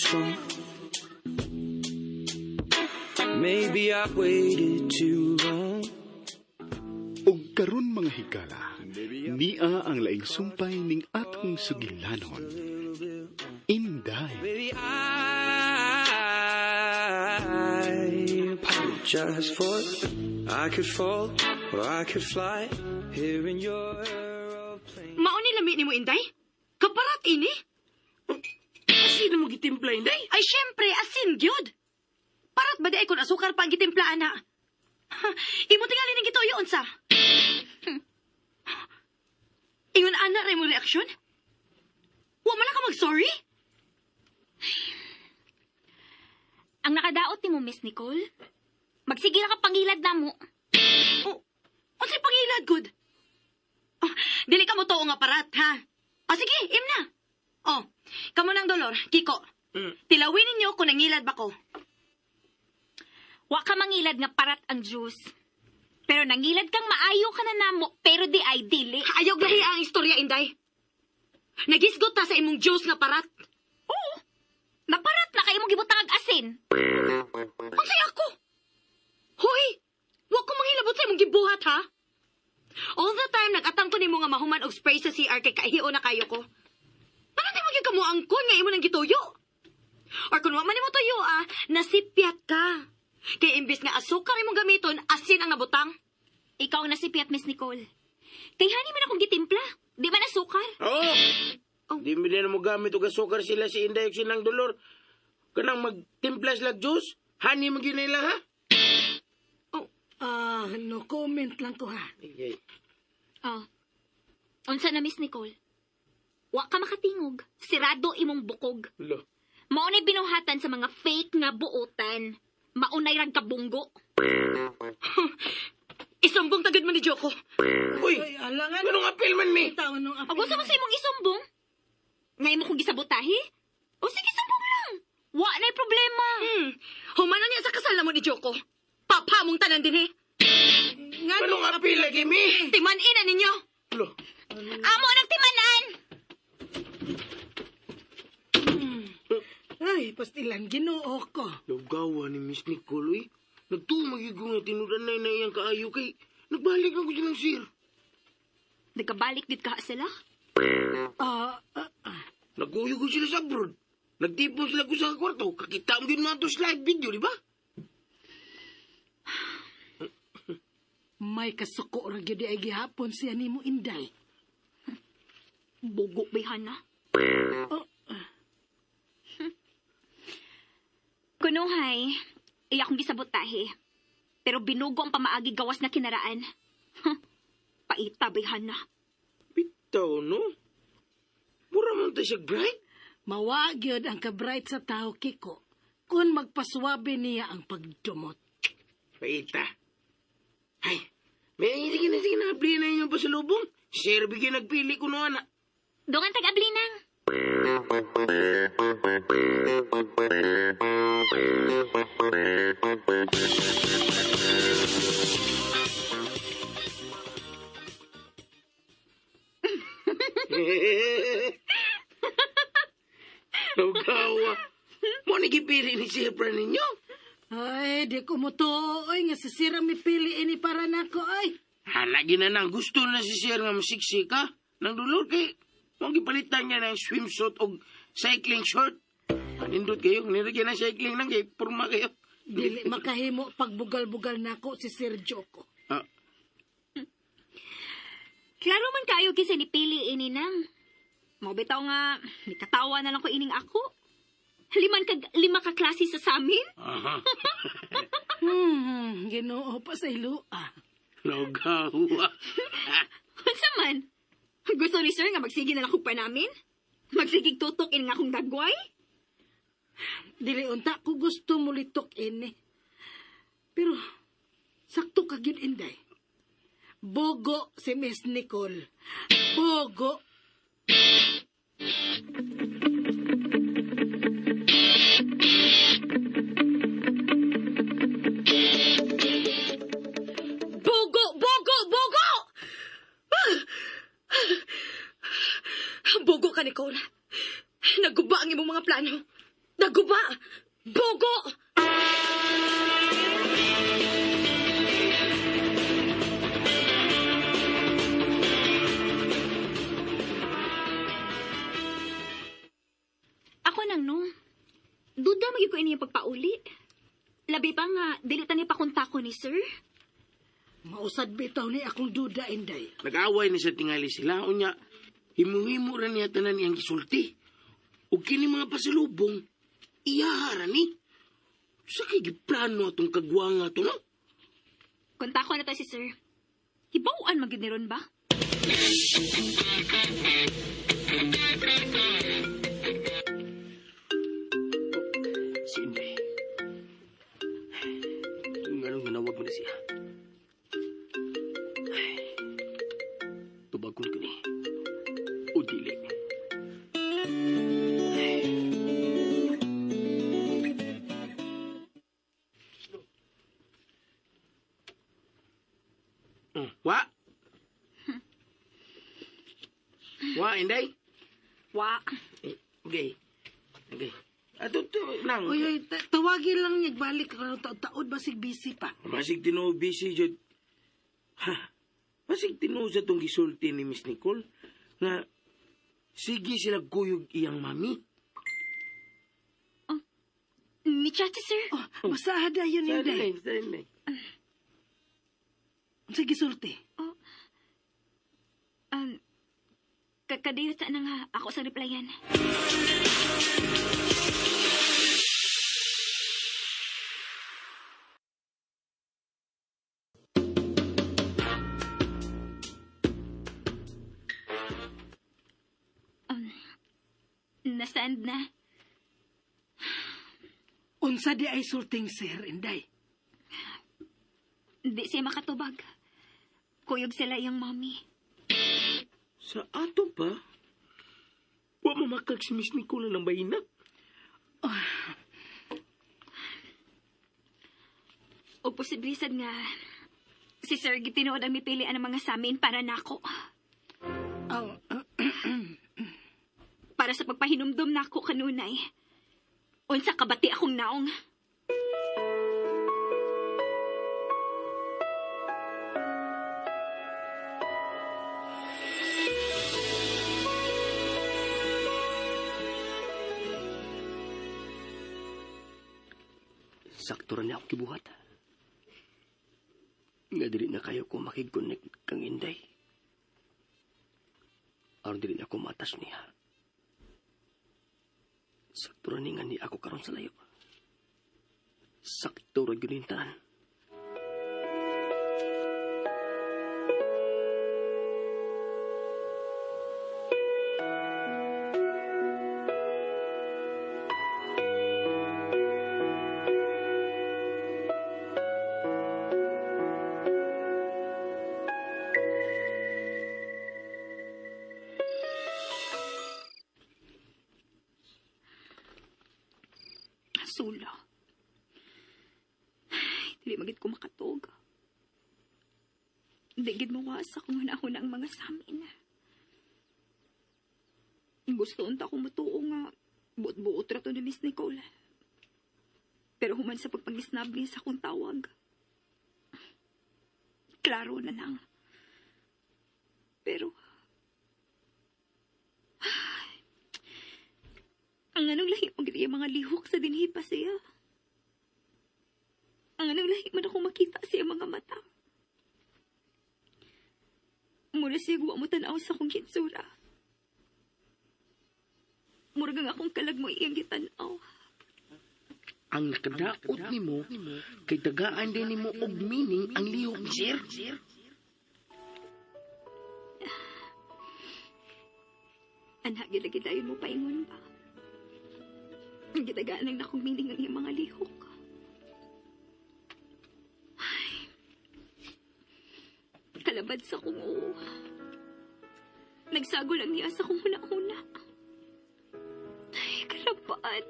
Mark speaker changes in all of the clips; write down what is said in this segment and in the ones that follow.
Speaker 1: from. Maybe I waited too long.
Speaker 2: Og karon mga higala, niya ang laing sumpay ning atong sugilanon. Inday.
Speaker 1: Baby, I apologize for it. I could fall or I could fly here in your aeroplane.
Speaker 3: Mauni lami ni mo, Inday? Kaparat ini?
Speaker 4: Asin mo gitimpla, Inday?
Speaker 3: Ay, syempre, asin, gyud. Parat ba di ay kung asukar pa ang gitimplaan na? Imo tingali ng gitoyo, unsa? Ingon ana rin mo reaksyon? Wa man ka mag-sorry?
Speaker 5: Ang nakadaot ni mo, Miss Nicole, magsige na ka pangilad na mo.
Speaker 3: Oh, unsay pangilad, good? Oh, dili ka mo to nga parat, ha? Oh, sige, im na. Oh, kamo ng dolor, Kiko. Tilawin ninyo kung nangilad ba ko.
Speaker 5: Wa ka mangilad nga parat ang juice. Pero nangilad kang maayo ka na namo, pero di ay dili.
Speaker 3: Ayaw gahi ang istorya, Inday. Nagisgot ta sa imong juice nga parat.
Speaker 5: Oo, naparat na kayo mong gibutang ag-asin.
Speaker 3: Unsay ako? Hoy, wa ko manghilabot sa imong gibuhat, ha? All the time, nag-atang ko nimo nga mahuman og spray sa CR kay kahiyo na kayo ko. Ano di mo gyud kamo angkon nga imo nang gituyo? Or kung wa man nimo tuyo, nasipyat ka. Kay imbis nga asukar imong gamiton, asin ang nabutang.
Speaker 5: Ikaw ang nasipyat, Miss Nicole. Kay hani man akong gitimpla. Di ba nasukar?
Speaker 4: Oo.
Speaker 3: Oh.
Speaker 4: Di mo din mo gamit o gasukar sila si Inday o sinang dolor. Kanang magtimplas lag juice. Hani mo ginila, ha?
Speaker 6: No comment lang ko, ha?
Speaker 4: Okay.
Speaker 5: Oh. Unsa na, Miss Nicole? Wa ka makatingog. Sirado imong bukog.
Speaker 4: Lo.
Speaker 5: Maunay binuhatan sa mga fake nga buotan. Maunay rag kabunggo.
Speaker 3: Isumbong tagad man ni Joko.
Speaker 4: Uy,
Speaker 6: Ay, alangan.
Speaker 4: ganong apil man, mi?
Speaker 6: Taon nung
Speaker 5: Ag usa man sa imong isumbong? Ngay mo kong gisabotahi? O sige, sumbong lang. Wa na'y problema.
Speaker 3: Humanan niya sa kasal mo ni Joko. Papa mong tanan din, eh.
Speaker 4: Ganong apil lagi, mi?
Speaker 3: Timan-ina ninyo.
Speaker 4: Lo.
Speaker 5: Amo nagtimanan.
Speaker 6: Ay, pastilan, ginoo ko.
Speaker 4: Lugawa ni Miss Nicole, uy. Nagtumagigong nga tinudan na iyang kaayo kay nagbalik na ko silang sir.
Speaker 5: Nagkabalik dit ka sila?
Speaker 4: Nagkuyo ko sila sa abroad. Nagtipon sila ko sa kwarto. Kakita mo din mga to slide video, di ba?
Speaker 6: May kasuko ra gyud ay gihapon siya nimo, Inday.
Speaker 5: Bugo bayhana. Kunuhay, iya akong gisabotahe. Pero binugo ang pamaagi gawas na kinaraan. Paita bayhana.
Speaker 4: Bitaw, no? Mura man tayo siya bright.
Speaker 6: Mawa gyud ang ka-bright sa tao, Kiko. Kung magpaswabe niya ang pagdumot.
Speaker 4: Paita. Ay, may sige na, abli na inyong pasalubong. Sir, bigyan nagpili ko no, anak.
Speaker 5: Dongan tag-ablinang.
Speaker 4: Lugawa. Mo nagipili ni Sir ninyo?
Speaker 6: Ay, di ko mo tuoy nga si Sira mi pili ini para nako, ay.
Speaker 4: Halagi na nang gusto na si Sir nga masiksik ka. Nang dulor kay, mong gipalitan niya ng swimsuit o cycling short. Panindot kayo, nilagyan ng cycling nang kay purma kayo.
Speaker 6: Dili makahimo pagbugal-bugal nako si Sir Joko.
Speaker 5: Klaro man kayo kasi nipili ini nang. Mo bitaw nga, nikatawa na lang ko ining ako. Lima ka klase sa samin?
Speaker 4: Aha.
Speaker 6: Ginoo pa sa ilua.
Speaker 4: Lugawa.
Speaker 5: Unsa man? Gusto ni sir nga magsige na lang kong pa namin? Magsigig tutok in nga akong dagway?
Speaker 6: Dili unta ko gusto mo litok ini. Pero, sakto ka gyud, Inday. Bogo si Miss Nicole. Bogo.
Speaker 3: Bogo ka, Nicole. Naguba ang imong mga plano. Naguba
Speaker 5: Labi pa nga, dili ta ni pakunta ko ni sir.
Speaker 6: Mausad bitaw ni akong duda, Inday.
Speaker 4: Nag-away ni sa tingali sila. Unya, himu-himu rin niya tanan niyang gisulti. O kini mga pasalubong, iyahara ni. Sa kigiplano atong kagwanga to, no?
Speaker 5: Kunta ko na to si sir. Hibawaan magid ni ron ba?
Speaker 4: Si Inday. Ganong nanawag mo na siya. Tubagon ko ni. O dili. Wa? Wa, Inday?
Speaker 5: Wa.
Speaker 4: Okay. Okay. Ato to lang.
Speaker 6: Uy, tawagin lang niya, balik ka taod basig busy pa.
Speaker 4: Masig tino busy jud. Ha. Masig tino sa tong gisulti ni Miss Nicole nga sige sila kuyog iyang mami.
Speaker 5: Ni chat si sir.
Speaker 6: Oh, masahada yun, Inday.
Speaker 4: Sa
Speaker 6: Sige, sulti.
Speaker 5: Kakadiyot sa na nga ako sa replyan. Nasaan na?
Speaker 6: Unsa di ay sulting, sir, Inday.
Speaker 5: Di siya makatubag. Kuyog sila yung mommy.
Speaker 4: Sa ato pa? Wa mamakag si Miss Nicole ng bayinak.
Speaker 5: O posibilidad nga si Sir gitinood ang mipilian ng mga samin para nako.
Speaker 6: Ang
Speaker 5: Para sa pagpahinumdum nako kanunay. Unsa kabati akong naong.
Speaker 4: Sakto rin ako kibuhat. Nga dili na kayo ko makig-connect kang Inday. Aron dili na ako matas niya. Sakto rin nga ni ako karon sa layo. Sakto rin gunintaan.
Speaker 5: Sula. Dili magid ko makatog. Digid mawasa kung hunahuna ang mga samin. Gusto unta ko matuo nga buot-buot rato ni Miss Nicole. Pero human sa pagpangisnabli sa akong tawag. Klaro na lang. Pero ang anong lahi mo giti mga lihok sa dinhi pa siya. Ang anong lahi man ako makita siya mga mata. Mura siya guwa mo tanaw sa akong kitsura. Mura nga akong kalag mo iyang gitanaw.
Speaker 4: Ang nakadaot ni mo, kay tagaan din ni mo og meaning ang lihok ni Sir.
Speaker 5: Anak, gila-gilayon mo paingon ba? Ang gitagaan lang na akong meaning ang iyang mga lihok. Ay, kalabad sa kong oo. Nagsago lang niya sa kong huna-huna. Ay, kalabad.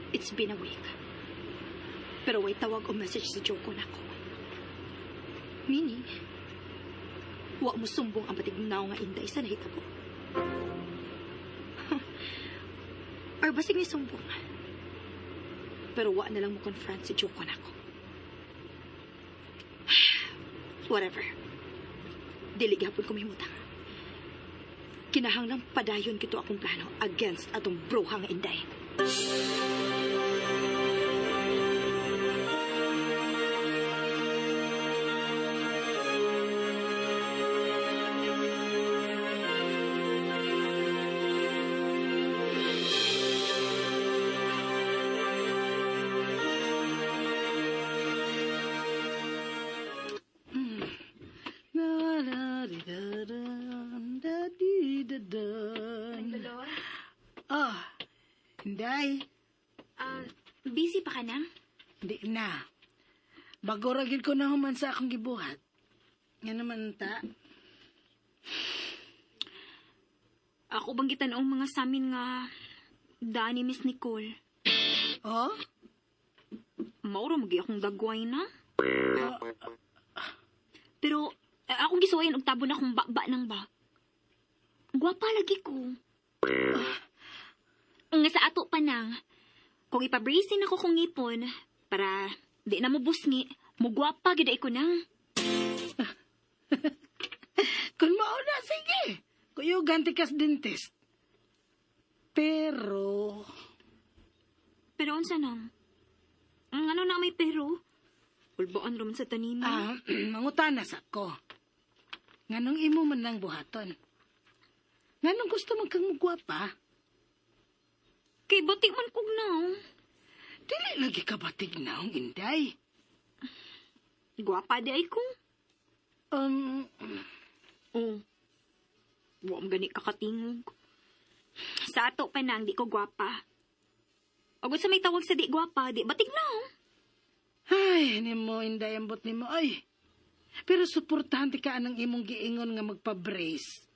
Speaker 5: It's been a week. Pero way tawag o message si Joko na ko. Meaning,
Speaker 3: Wa mo sumbong ang patignaw nga inday sa nahitabo. Or basig ni sumbong. Pero wa na lang mo confront si Joko na ako. Whatever. Dili gapon ko mahimutang. Kinahanglang padayon kito akong plano against atong bruhang inday.
Speaker 6: Oh, Inday,
Speaker 5: Busy pa ka na?
Speaker 6: di na. Bago ragid ko na human sa akong gibuhat. Nga naman ta.
Speaker 5: Ako banggitan ang mga samin nga daan ni Miss Nicole.
Speaker 6: Oh?
Speaker 5: Mauro magi akong dagway na. Pero akong gisuwayan og tabon akong ba nang ba. Gwapa lagi ko. Nga sa ato pa nang, kung ipabrasin ako kong ngipon, para di na mo busngi, mugwapa gida ko nang.
Speaker 6: Kung mauna, sige. Kuyo ganti kas dentist. Pero,
Speaker 5: Pero unsa nang? Ang ano na may pero? Ulbaan ron sa tanima.
Speaker 6: mangutanas ako. Nganong imo man lang buhaton? Nganong gusto man kang mugwapa?
Speaker 5: Kay batik man kog naw.
Speaker 6: Dili lagi ka batig na ang Inday.
Speaker 5: Gwapa di ay ko. Oh. Wa am gani kakatingog. Sa ato pa nang di ko gwapa. Og sa may tawag sa di gwapa, di batik na.
Speaker 6: Ay, ni mo, Inday, ambot ni mo. Ay, pero suportante ka anang imong giingon nga magpa-brace.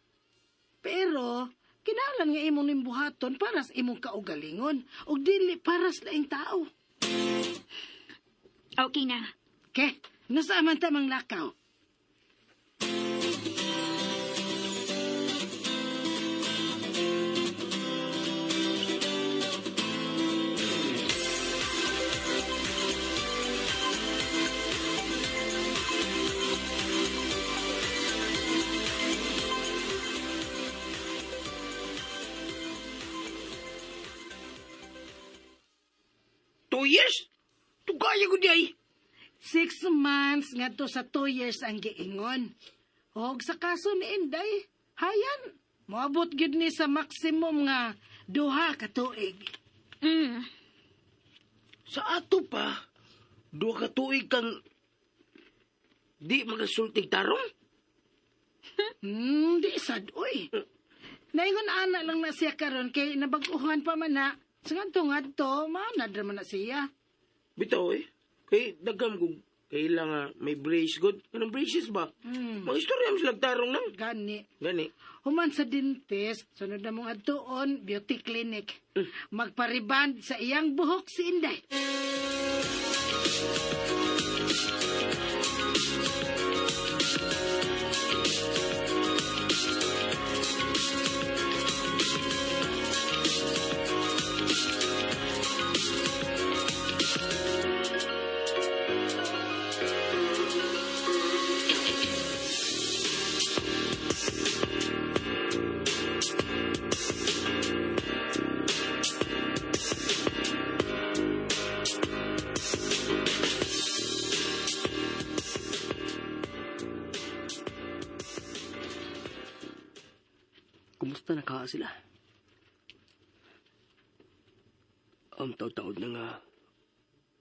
Speaker 6: Pero, kinahanglan nga imong nimbuhaton para sa imong kaugalingon. O dili para sa laing tao.
Speaker 5: Okay na.
Speaker 6: Ke, nasa man tamang lakaw.
Speaker 4: Years? Tugaya ko di ay.
Speaker 6: 6 months nga to sa 2 years ang giingon. Og sa kaso ni Inday, hayan, moabot gyud ni sa maximum nga 2 ka tuig.
Speaker 4: Sa ato pa, 2 ka tuig kang di magasultig tarong?
Speaker 6: Di sad, uy. Naingon ana lang na siya karon kay nabaguhan pa man na. Sa ngadto, manad naman na siya.
Speaker 4: Bitaw eh. Kay dagam ko. Kailang nga may brace good. Anong braces ba? Mga istorya mo silang tarong nang.
Speaker 6: Gani.
Speaker 4: Gani.
Speaker 6: Human sa dentist, sunod na mong adtuon, beauty clinic. Magpariband sa iyang buhok si Inday.
Speaker 7: Kumusta na ka sila? Ang taod-taod na nga,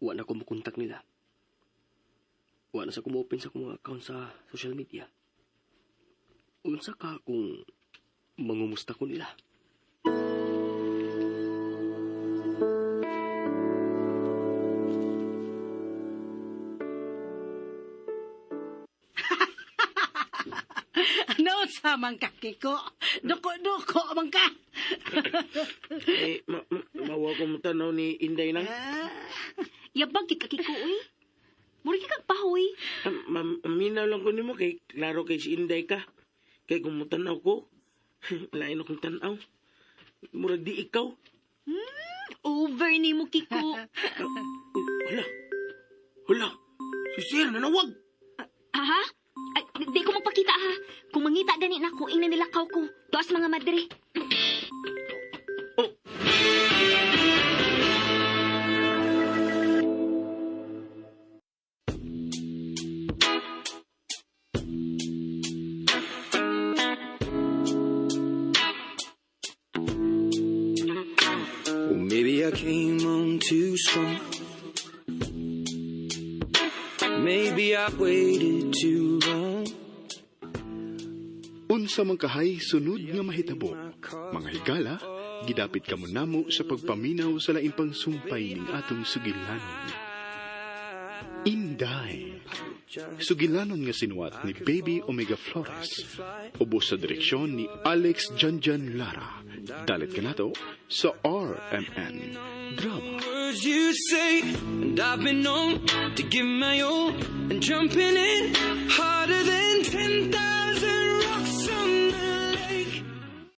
Speaker 7: wala na kumukontak nila. Wala na sa kumopen sa mga account sa social media. Unsa ka kung mangumusta ko nila?
Speaker 6: Ano sa man ka, Kiko? Duko man ka.
Speaker 4: Mawa ko mo tanaw ni Inday nang.
Speaker 5: Yabag kit kakiko, uy. Murag kag pahoy.
Speaker 4: Aminaw lang ko nimo kay klaro kay si Inday ka. Kay kung mutanaw ko, lain akong tanaw. Murag di ikaw.
Speaker 5: Over ni mo, Kiko.
Speaker 4: Hala. Hala. Si Sir nanawag.
Speaker 5: Ha? Ay, di ko magpakita ha. Kung mangita gani na ko, ing nanilakaw ko. Doas mga madre.
Speaker 4: Oh.
Speaker 1: Well, maybe I came on too strong. Maybe I waited too long.
Speaker 2: Unsa man kahay sunod nga mahitabo, mga higala, gidapit kamo namo sa pagpaminaw sa laing pangsumpay ning atong sugilanon. Inday. Sugilanon nga sinuwat ni Baby Omega Flores. Ubos sa direksyon ni Alex Janjan Lara. Dalit ka nato sa RMN Drama.
Speaker 1: Words you say, and I've been known to give my all, and jumping in harder than 10,000.